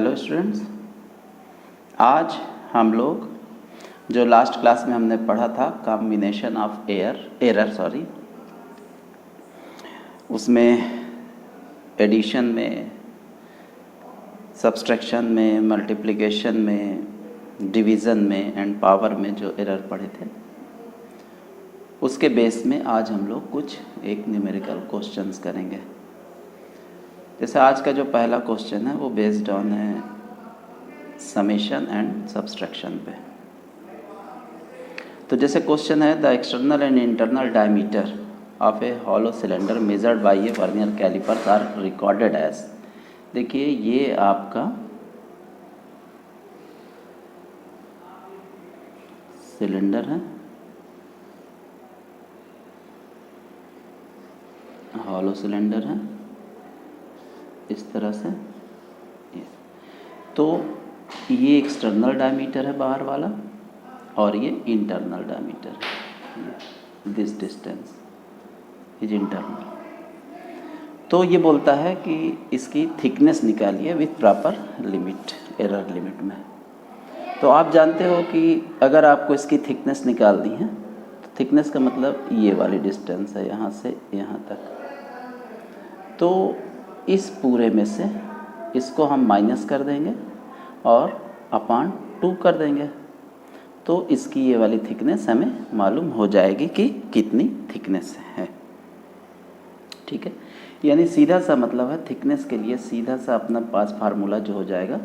Hello students, आज हम लोग जो लास्ट क्लास में हमने पढ़ा था कॉम्बिनेशन ऑफ एरर उसमें एडिशन में, सब्सट्रैक्शन में, मल्टीप्लिकेशन में, डिवीज़न में एंड पावर में जो एरर पढ़े थे उसके बेस में आज हम लोग कुछ एक न्यूमेरिकल क्वेश्चंस करेंगे। जैसे आज का जो पहला क्वेश्चन है वो बेस्ड ऑन है समेशन एंड सब्सट्रैक्शन पे। तो जैसे क्वेश्चन है the external and internal diameter of a hollow cylinder measured by a vernier callipers are recorded as. देखिए ये आपका सिलेंडर है, हॉलो सिलेंडर है इस तरह से। तो ये एक्सटर्नल डायमीटर है बाहर वाला और ये इंटरनल डायमीटर है। This distance is internal. तो ये बोलता है कि इसकी थिकनेस निकालिए with proper limit, error limit में। तो आप जानते हो कि अगर आपको इसकी थिकनेस निकालनी है तो थिकनेस का मतलब ये वाली डिस्टेंस है यहाँ से यहाँ तक। तो इस पूरे में से इसको हम माइनस कर देंगे और अपान 2 कर देंगे तो इसकी ये वाली थिकनेस हमें मालूम हो जाएगी कि कितनी थिकनेस है। ठीक है, यानी सीधा सा मतलब है थिकनेस के लिए सीधा सा अपना पास फार्मूला जो हो जाएगा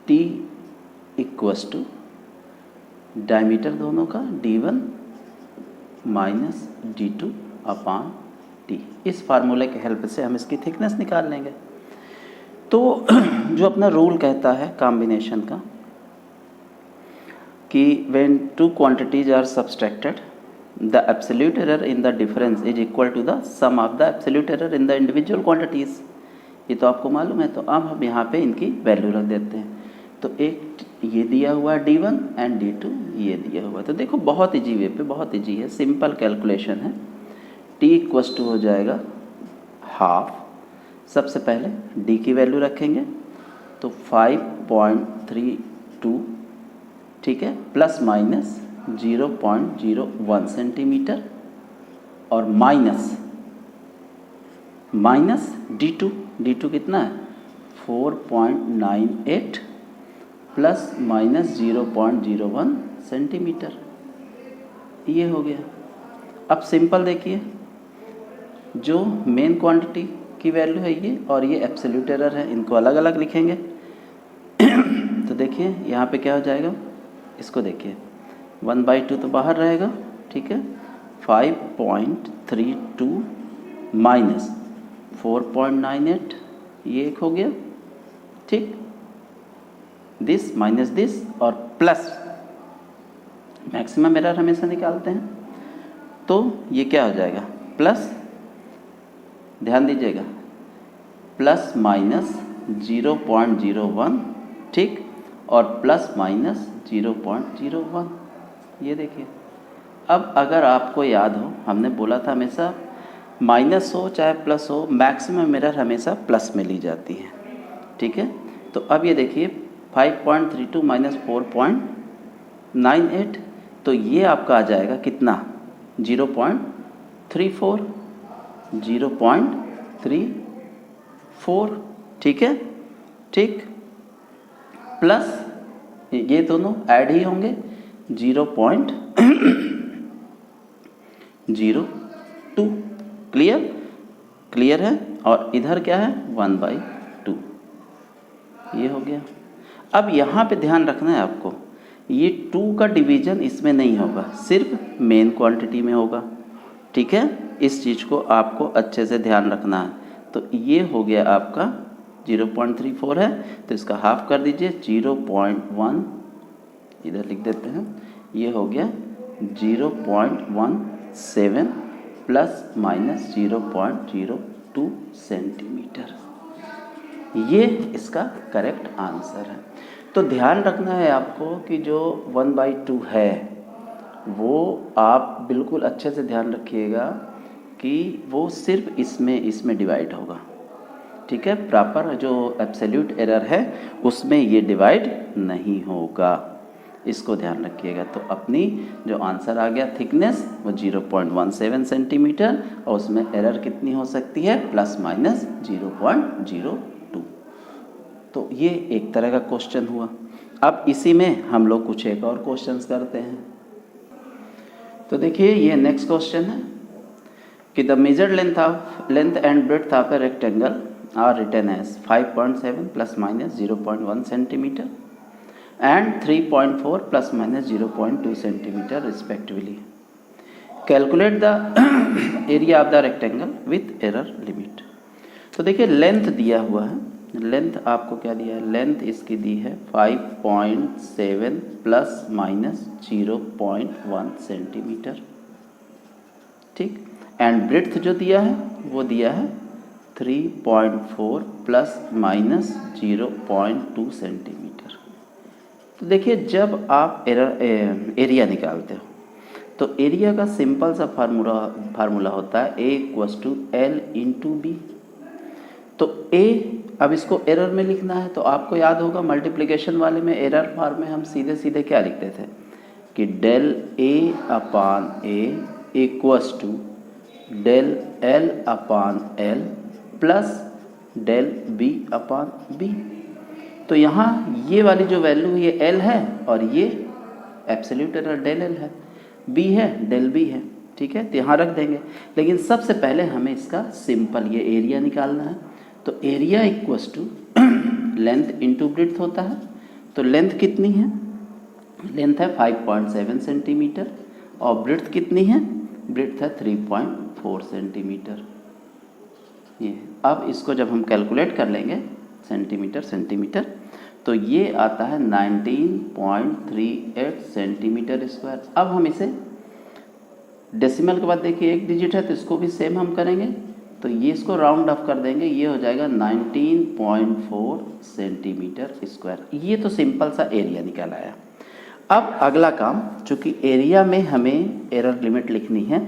T इक्वस टू डायमीटर दोनों का D1 माइनस D2 अपान T। इस फार्मूले के हेल्प से हम इसकी थिकनेस निकाल लेंगे। तो जो अपना रूल कहता है कॉम्बिनेशन का कि when two quantities are subtracted the absolute error in the difference is equal to the sum of the absolute error in the individual quantities. ये तो आपको मालूम है। तो अब हम यहाँ पे इनकी वैल्यू रख देते हैं। तो एक ये दिया हुआ है D1 एंड D2 ये दिया हुआ है। तो देखो बहुत ईजी वे पे, बहुत ईजी है, सिंपल कैलकुलेशन है। T इक्वस टू हो जाएगा हाफ। सबसे पहले D की वैल्यू रखेंगे तो 5.32, ठीक है, प्लस माइनस 0.01 सेंटीमीटर और माइनस D2 कितना है 4.98 प्लस माइनस 0.01 सेंटीमीटर। ये हो गया। अब सिंपल देखिए, जो मेन क्वांटिटी की वैल्यू है ये और ये एब्सोल्यूट एरर है, इनको अलग अलग लिखेंगे। तो देखिए यहाँ पे क्या हो जाएगा, इसको देखिए 1/2 तो बाहर रहेगा, ठीक है। 5.32 माइनस 4.98 ये एक हो गया, ठीक। दिस माइनस दिस और प्लस मैक्सिमम एरर हमेशा निकालते हैं। तो ये क्या हो जाएगा, प्लस, ध्यान दीजिएगा, प्लस माइनस 0.01, ठीक, और प्लस माइनस 0.01। ये देखिए। अब अगर आपको याद हो, हमने बोला था हमेशा माइनस हो चाहे प्लस हो, मैक्सिमम एरर हमेशा प्लस में ली जाती है, ठीक है। तो अब ये देखिए 5.32 माइनस 4.98, तो ये आपका आ जाएगा कितना 0.34, ठीक है, ठीक। प्लस ये दोनों ऐड ही होंगे 0.02। क्लियर है। और इधर क्या है 1/2। ये हो गया। अब यहाँ पे ध्यान रखना है आपको, ये 2 का डिवीज़न इसमें नहीं होगा, सिर्फ मेन क्वांटिटी में होगा, ठीक है। इस चीज़ को आपको अच्छे से ध्यान रखना है। तो ये हो गया आपका 0.34 है, तो इसका हाफ कर दीजिए 0.1, इधर लिख देते हैं, ये हो गया 0.17 प्लस माइनस 0.02 सेंटीमीटर। ये इसका करेक्ट आंसर है। तो ध्यान रखना है आपको कि जो 1/2 है वो आप बिल्कुल अच्छे से ध्यान रखिएगा कि वो सिर्फ इसमें डिवाइड होगा, ठीक है, प्रॉपर जो एब्सोल्यूट एरर है उसमें ये डिवाइड नहीं होगा, इसको ध्यान रखिएगा। तो अपनी जो आंसर आ गया थिकनेस वो 0.17 सेंटीमीटर, और उसमें एरर कितनी हो सकती है, प्लस माइनस 0.02। तो ये एक तरह का क्वेश्चन हुआ। अब इसी में हम लोग कुछ एक और क्वेश्चंस करते हैं। तो देखिए ये नेक्स्ट क्वेश्चन है कि the measured length and breadth of a rectangle are written as 5.7 plus minus 0.1 centimetre and 3.4 plus minus 0.2 centimeter respectively. Calculate the area of the rectangle with error limit. तो देखिए length दिया हुआ है, length आपको क्या दिया है, लेंथ इसकी दी है 5.7 प्लस माइनस 0.1 सेंटीमीटर, ठीक। एंड ब्रेड्थ जो दिया है वो दिया है 3.4 प्लस माइनस 0.2 सेंटीमीटर। तो देखिए जब आप एरिया निकालते हो तो एरिया का सिंपल सा फार्मूला होता है A equals to L into B. तो A, अब इसको एरर में लिखना है तो आपको याद होगा मल्टीप्लिकेशन वाले में एरर फॉर्म में हम सीधे सीधे क्या लिखते थे कि del A upon A equals to del L upon L plus del B upon B। तो यहाँ ये वाली जो वैल्यू है ये L है और ये एब्सोल्यूट एरर डेल L है, B है डेल B है, ठीक है। तो यहाँ रख देंगे, लेकिन सबसे पहले हमें इसका सिंपल ये एरिया निकालना है। तो area equals to length into breadth होता है। तो लेंथ कितनी है, लेंथ है 5.7 सेंटीमीटर और ब्रेड्थ कितनी है, ब्रेड्थ है 3.4 सेंटीमीटर। ये अब इसको जब हम कैलकुलेट कर लेंगे सेंटीमीटर, तो ये आता है 19.38 सेंटीमीटर स्क्वायर। अब हम इसे डेसिमल के बाद देखिए एक डिजिट है तो इसको भी सेम हम करेंगे, तो ये इसको राउंड ऑफ कर देंगे, ये हो जाएगा 19.4 सेंटीमीटर स्क्वायर। ये तो सिंपल सा एरिया निकल आया। अब अगला काम, चूँकि एरिया में हमें एरर लिमिट लिखनी है,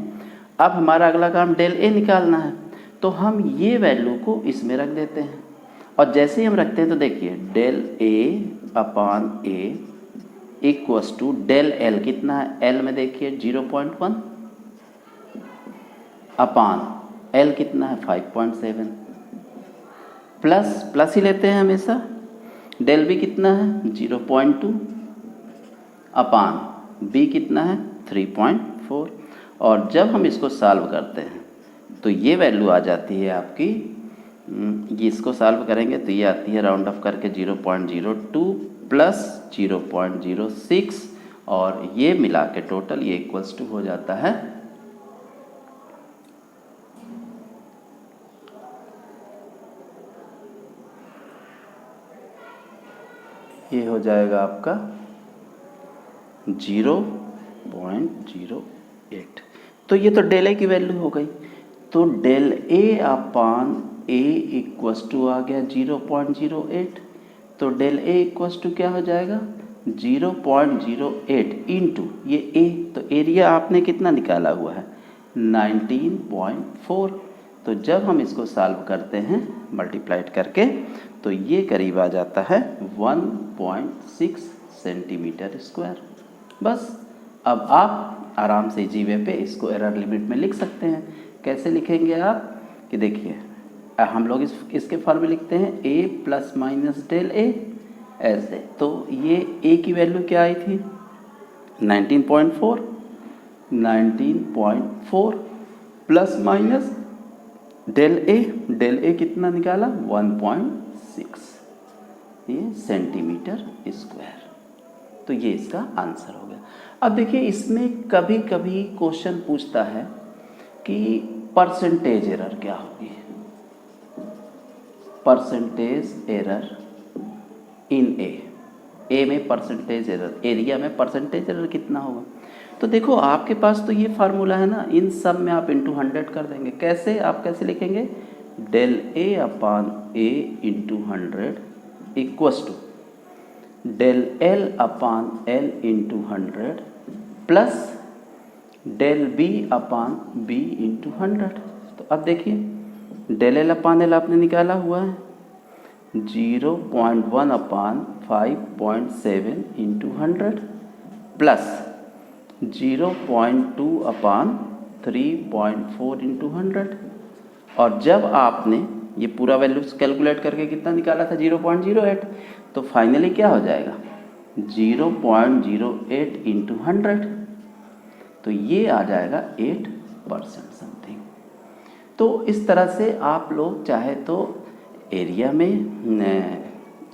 अब हमारा अगला काम डेल ए निकालना है। तो हम ये वैल्यू को इसमें रख देते हैं, और जैसे ही हम रखते हैं तो देखिए del A upon A equals to del L कितना है, एल में देखिए 0.1 अपान एल कितना है 5.7 प्लस ही लेते हैं हमेशा, डेल बी कितना है 0.2 अपान बी कितना है 3.4। और जब हम इसको सॉल्व करते हैं तो ये वैल्यू आ जाती है आपकी, ये इसको सॉल्व करेंगे तो ये आती है राउंड ऑफ करके 0.02 प्लस 0.06, और ये मिला के टोटल ये इक्वल्स टू हो जाता है ये हो जाएगा आपका 0.08। तो ये तो डेल ए की वैल्यू हो गई। तो del A upon A equals to आ गया 0.08। तो डेल ए इक्वल्स टू क्या हो जाएगा 0.08 इंटू ये ए, तो एरिया आपने कितना निकाला हुआ है 19.4। तो जब हम इसको सॉल्व करते हैं मल्टीप्लाइड करके तो ये करीब आ जाता है 1.6 सेंटीमीटर स्क्वायर। बस अब आप आराम से जी वे पे इसको एरर लिमिट में लिख सकते हैं। कैसे लिखेंगे आप कि देखिए हम लोग इसके फॉर्म में लिखते हैं a plus minus del A ऐसे। तो ये a की वैल्यू क्या आई थी 19.4 प्लस माइनस डेल ए कितना निकाला 1.6 ये सेंटीमीटर स्क्वायर। तो ये इसका आंसर हो गया। अब देखिए इसमें कभी कभी क्वेश्चन पूछता है कि परसेंटेज एरर क्या होगी, परसेंटेज एरर इन ए में परसेंटेज एरर, एरिया में परसेंटेज एरर कितना होगा। तो देखो आपके पास तो ये फार्मूला है ना, इन सब में आप इंटू 100 कर देंगे। कैसे, आप कैसे लिखेंगे del A upon A into 100 equals to del L upon L into 100 plus del B upon B into 100। तो अब देखिए डेल एल अपान एल आपने निकाला हुआ है 0.1 अपान 5.7 इंटू 100 प्लस 0.2 अपान 3.4 इंटू 100। और जब आपने ये पूरा वैल्यू कैलकुलेट करके कितना निकाला था 0.08, तो फाइनली क्या हो जाएगा 0.08 इंटू 100, तो ये आ जाएगा 8% समथिंग। तो इस तरह से आप लोग चाहे तो एरिया में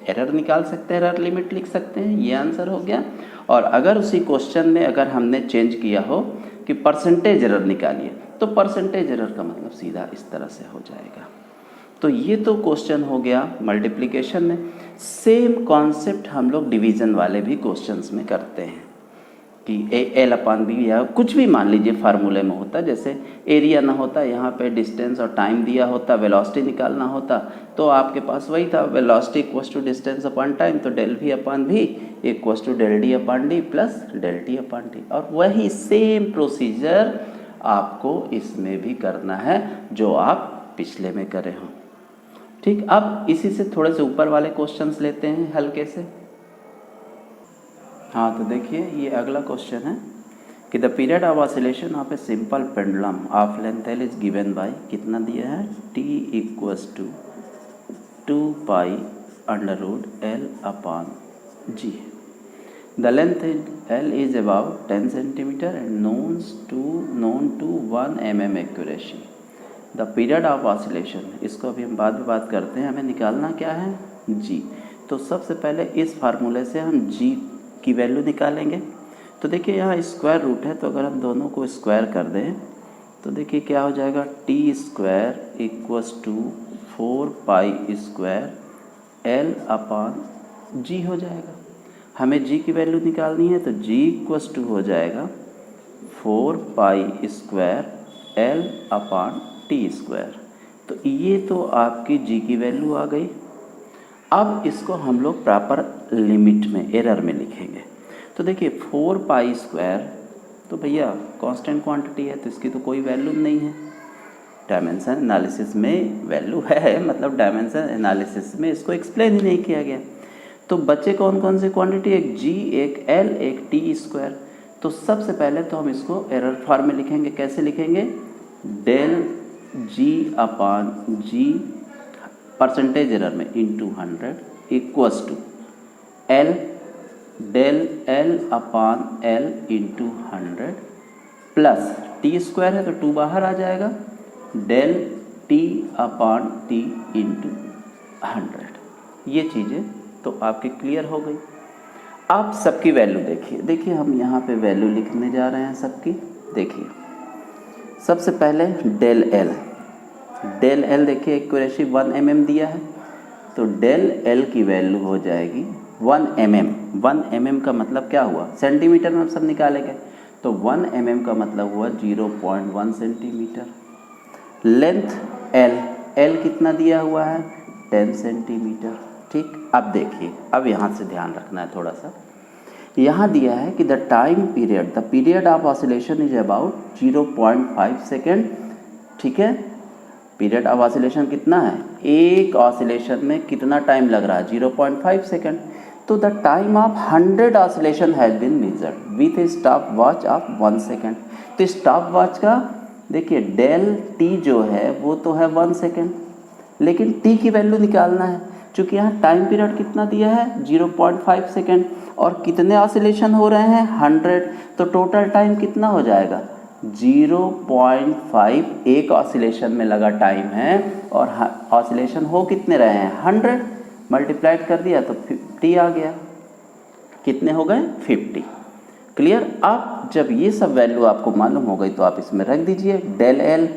एरर निकाल सकते हैं, एरर लिमिट लिख सकते हैं, ये आंसर हो गया। और अगर उसी क्वेश्चन में अगर हमने चेंज किया हो कि परसेंटेज एरर निकालिए, तो परसेंटेज एरर का मतलब सीधा इस तरह से हो जाएगा। तो ये तो क्वेश्चन हो गया मल्टीप्लिकेशन में। सेम कॉन्सेप्ट हम लोग डिवीज़न वाले भी क्वेश्चंस में करते हैं कि एल अपान बी या कुछ भी मान लीजिए फार्मूले में होता, जैसे एरिया ना होता, यहाँ पे डिस्टेंस और टाइम दिया होता, वेलोसिटी निकालना होता, तो आपके पास वही था velocity equals to distance upon time, तो del V upon V equals to del D upon D plus del T upon D. और वही सेम प्रोसीजर आपको इसमें भी करना है जो आप पिछले में करे हों। ठीक, अब इसी से थोड़े से ऊपर वाले क्वेश्चंस लेते हैं हल्के से। हाँ, तो देखिए ये अगला क्वेश्चन है कि the period of oscillation of a simple pendulum of length L is given by, कितना दिया है t equals to 2 pi under root L upon G. The length L is about 10 centimetre and known to 1 mm accuracy. The period of oscillation, इसको अभी हम बाद में बात करते हैं, हमें निकालना क्या है g। तो सबसे पहले इस फार्मूले से हम g की वैल्यू निकालेंगे। तो देखिए यहाँ स्क्वायर रूट है, तो अगर हम दोनों को स्क्वायर कर दें तो देखिए क्या हो जाएगा T square equals to 4 pi square L upon G हो जाएगा। हमें जी की वैल्यू निकालनी है, तो जी इक्वल्स टू हो जाएगा 4 पाई स्क्वायर एल अपान टी स्क्वायर। तो ये तो आपकी जी की वैल्यू आ गई। अब इसको हम लोग प्रॉपर लिमिट में एरर में लिखेंगे। तो देखिए 4 पाई स्क्वायर, तो भैया कांस्टेंट क्वांटिटी है तो इसकी तो कोई वैल्यू नहीं है। डायमेंशन एनालिसिस में वैल्यू है, मतलब डायमेंशन एनालिसिस में इसको एक्सप्लेन ही नहीं किया गया। तो बच्चे कौन कौन से क्वांटिटी, एक जी, एक एल, एक टी स्क्वायर। तो सबसे पहले तो हम इसको एरर फॉर्म में लिखेंगे। कैसे लिखेंगे, del G upon G percentage error में into 100 equals to L del L upon L into 100 plus T square है तो 2 बाहर आ जाएगा, del T upon T into 100। ये चीज़ें तो आपकी क्लियर हो गई। आप सबकी वैल्यू देखिए हम यहाँ पे वैल्यू लिखने जा रहे हैं सबकी। देखिए सबसे पहले डेल एल देखिए एक्यूरेसी 1 mm दिया है, तो डेल एल की वैल्यू हो जाएगी 1 mm। 1 mm का मतलब क्या हुआ, सेंटीमीटर में हम सब निकालेंगे, तो 1 mm का मतलब हुआ 0.1 सेंटीमीटर। लेंथ एल कितना दिया हुआ है 10 सेंटीमीटर। ठीक, अब देखिए, अब यहाँ से ध्यान रखना है थोड़ा सा। यहाँ दिया है कि the period of oscillation is about 0.5 second. ठीक है, पीरियड ऑफ ऑसिलेशन कितना है, एक ऑसिलेशन में कितना टाइम लग रहा है 0.5 सेकेंड। तो the time of 100 oscillation has been measured with a stopwatch of 1 second. तो स्टॉप वॉच का देखिए डेल टी जो है वो तो है 1 सेकेंड, लेकिन टी की वैल्यू निकालना है। चूँकि यहाँ टाइम पीरियड कितना दिया है 0.5 सेकेंड और कितने ऑसिलेशन हो रहे हैं 100, तो टोटल टाइम कितना हो जाएगा 0.5 एक ऑसिलेशन में लगा टाइम है, और ऑसिलेशन हो कितने रहे हैं 100, मल्टीप्लाइड कर दिया तो 50 आ गया। कितने हो गए 50। क्लियर। अब जब ये सब वैल्यू आपको मालूम हो गई तो आप इसमें रख दीजिए del L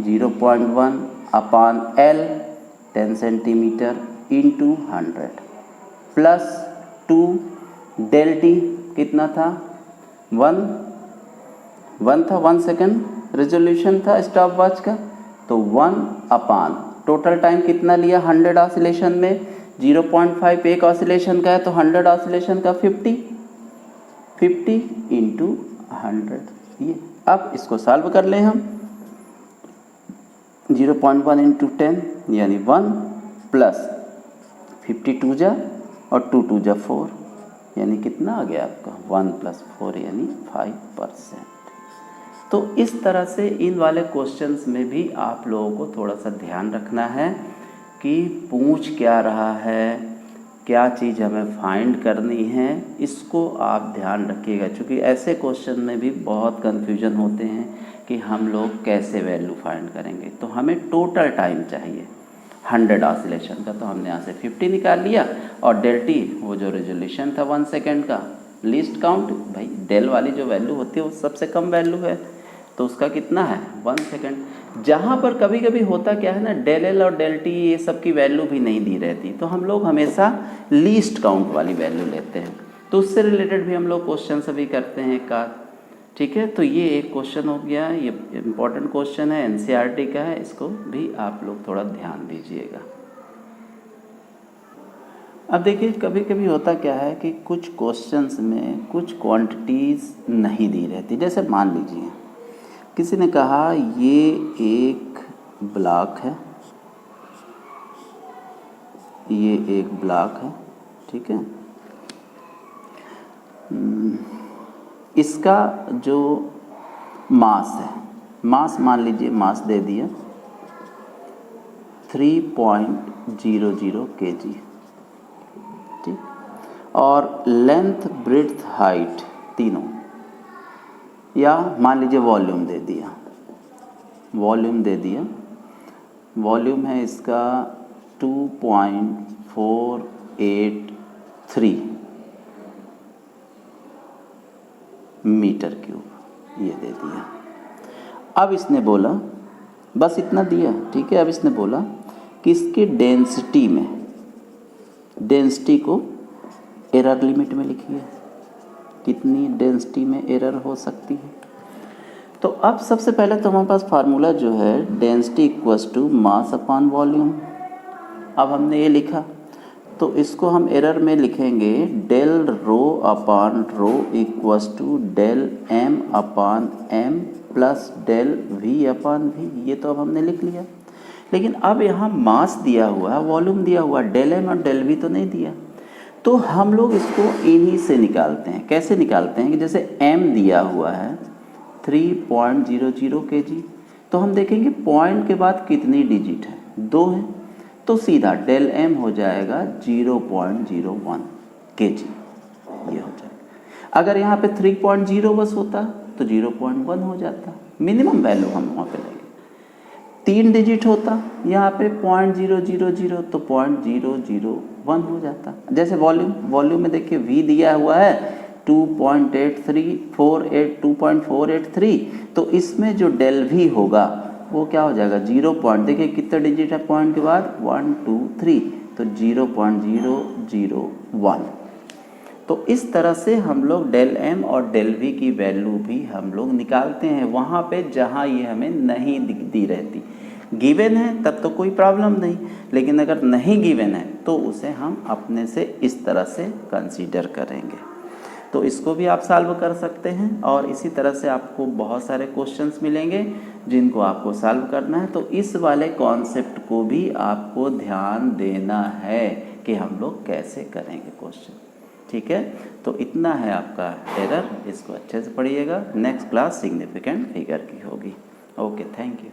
0.1 upon L 10 centimetre into 100 plus 2 del T कितना था 1 था, 1 सेकेंड रेजोल्यूशन था स्टॉप वॉच का, तो 1 अपान टोटल टाइम कितना लिया 100 ऑसिलेशन में, 0.5 एक ऑसिलेशन का है तो 100 ऑसिलेशन का 50 इंटू 100। ये अब इसको सॉल्व कर लें हम। 0.1 इंटू 10 यानी 1 प्लस 52 जा और 2 जा 4 यानी कितना आ गया आपका 1 + 4 यानी 5%। तो इस तरह से इन वाले क्वेश्चंस में भी आप लोगों को थोड़ा सा ध्यान रखना है कि पूछ क्या रहा है, क्या चीज़ हमें फाइंड करनी है, इसको आप ध्यान रखिएगा। क्योंकि ऐसे क्वेश्चन में भी बहुत कन्फ्यूजन होते हैं कि हम लोग कैसे वैल्यू फाइंड करेंगे। तो हमें टोटल टाइम चाहिए 100 ऑसिलेशन का, तो हमने यहाँ से 50 निकाल लिया और डेल टी वो जो रेजोल्यूशन था 1 सेकेंड का लीस्ट काउंट, भाई डेल वाली जो वैल्यू होती है वो सबसे कम वैल्यू है, तो उसका कितना है 1 सेकेंड। जहाँ पर कभी कभी होता क्या है ना, डेल एल और डेल टी ये सब की वैल्यू भी नहीं दी रहती, तो हम लोग हमेशा लीस्ट काउंट वाली वैल्यू लेते हैं। तो उससे रिलेटेड भी हम लोग क्वेश्चन सभी करते हैं एक आध, ठीक है। तो ये एक क्वेश्चन हो गया, ये इम्पोर्टेंट क्वेश्चन है, एनसीईआरटी का है, इसको भी आप लोग थोड़ा ध्यान दीजिएगा। अब देखिए कभी कभी होता क्या है कि कुछ क्वेश्चंस में कुछ क्वांटिटीज़ नहीं दी रहती। जैसे मान लीजिए किसी ने कहा ये एक ब्लॉक है, ये एक ब्लॉक है, ठीक है। इसका जो मास है, मास मान लीजिए मास दे दिया 3.00 kg, ठीक। और लेंथ ब्रेड्थ हाइट तीनों, या मान लीजिए वॉल्यूम दे दिया, वॉल्यूम दे दिया, वॉल्यूम है इसका 2.483 मीटर क्यूब, ये दे दिया। अब इसने बोला, बस इतना दिया, ठीक है। अब इसने बोला कि इसकी डेंसिटी में, डेंसिटी को एरर लिमिट में लिखिए, कितनी डेंसिटी में एरर हो सकती है। तो अब सबसे पहले तो हमारे पास फार्मूला जो है density equals to mass upon volume. अब हमने ये लिखा, तो इसको हम एरर में लिखेंगे del rho upon rho equals to del M upon M plus del V upon V. ये तो अब हमने लिख लिया, लेकिन अब यहाँ मास दिया हुआ है, वॉल्यूम दिया हुआ, डेल एम और डेल वी तो नहीं दिया। तो हम लोग इसको इन्हीं से निकालते हैं। कैसे निकालते हैं कि जैसे m दिया हुआ है 3.00 kg, तो हम देखेंगे पॉइंट के बाद कितनी डिजिट है, 2 है, तो सीधा डेल m हो जाएगा 0.01 kg, ये हो जाएगा। अगर यहाँ पे 3.0 बस होता तो 0.1 हो जाता, मिनिमम वैल्यू हम वहाँ पे लेंगे। 3 डिजिट होता यहाँ पे 0.000 तो 0.001 हो जाता। जैसे वॉल्यूम, वॉल्यूम में देखिए v दिया हुआ है 2.483, तो इसमें जो डेल वी होगा वो क्या हो जाएगा 0 पॉइंट, देखिए कितने डिजिट है पॉइंट के बाद 1 2 3, तो 0.001। तो इस तरह से हम लोग डेल एम और डेल वी की वैल्यू भी हम लोग निकालते हैं वहाँ पे जहाँ ये हमें नहीं दी रहती। गिवन है तब तो कोई प्रॉब्लम नहीं, लेकिन अगर नहीं गिवन है तो उसे हम अपने से इस तरह से कंसीडर करेंगे। तो इसको भी आप सॉल्व कर सकते हैं, और इसी तरह से आपको बहुत सारे क्वेश्चंस मिलेंगे जिनको आपको सॉल्व करना है। तो इस वाले कॉन्सेप्ट को भी आपको ध्यान देना है कि हम लोग कैसे करेंगे क्वेश्चन, ठीक है। तो इतना है आपका एरर, इसको अच्छे से पढ़िएगा। नेक्स्ट क्लास सिग्निफिकेंट फिगर की होगी। Okay, thank you.